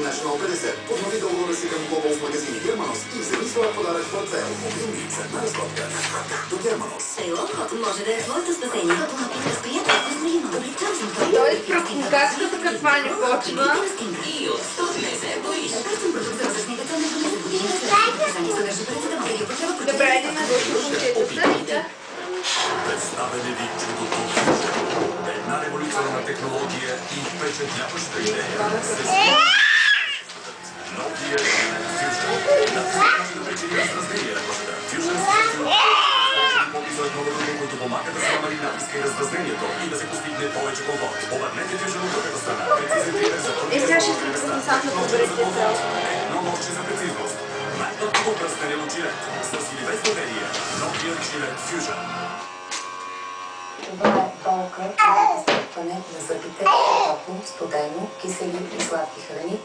International 50. Поднови договора си към Global в магазини Германос и вземи своя подарък в портфейл. Мобилни с една разходка. До Германос. Тейлор може да е твоето спасение. Той е пръкникачката кафаня почва. И от 150 боиш. Добре, един на души. Представяне ви чудото Fusion. Една революционна технология и впечатляваща идея. Новия Fusion. На вече и раздразнения ръката. Fusion с които помага да се намали натиска и раздразнението и да се постигне повече комфорт. Обърнете Fusion от другата страна. Сега ще се прекъсна по брезите. Едно нощче за прецизност. Най-тъпко пръстен жилет. С или без доверие. Новия жилет Fusion. Това е болка за изтъпване на зъбите, топло, студено, кисели и сладки храни.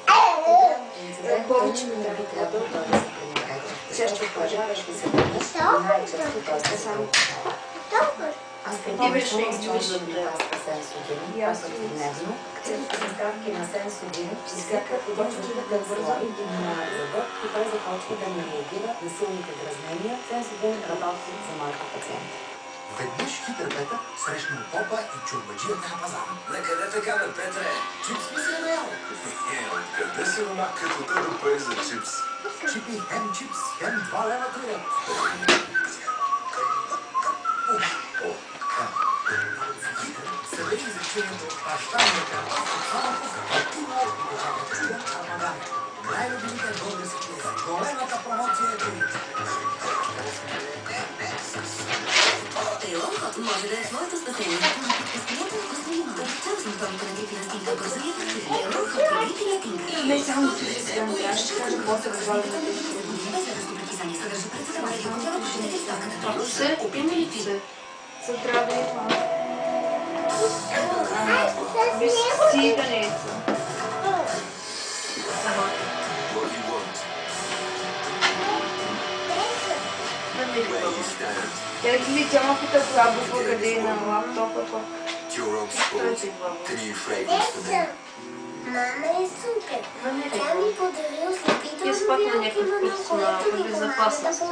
Повече не би трябвало да се предизвикайте. Често пожара ще се върнеш и най-често той се само. Аз предполагам зъбни паста Сенсодин, дневно, като съставки на Сенсодин, че всяка един чувствителен слой на зъба и той започва да не реагира на силните дразнения. Сенсодин работи за моите пациенти. Веднъж хитър Петър срещнал попа и чурбаджията на пазара. Накъде така, бе, Петре? Чипс ми се наел. Откъде си рома, като те да пари за чипс? Чипи хем чипс, хем 2 лева троят. Събери изречението «Пащалния картоф» само по най-любимите български големата промоция е Тейлор може да е твоето спасение. Не само да се спрямо, аз ще кажа после разваля на тези все, има ли ти се? Се трябва да има. Стиганица. Тя ли тя ма пита коя буква къде е на лаптопа? Мама е супер. Тя ми подари ослепително Изпъкна някакъв курс на безопасност.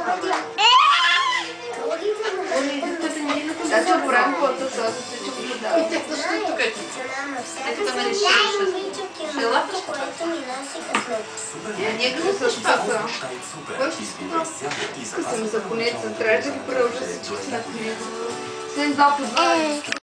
Ето бранкото, това се че го гледава. И тя също тук е. Ето да ме решиш. Ще лапаш? Ние като също са. Кой ще си съм за конеца. Трябва да ги продължа всички на конеца. След 2 по 2.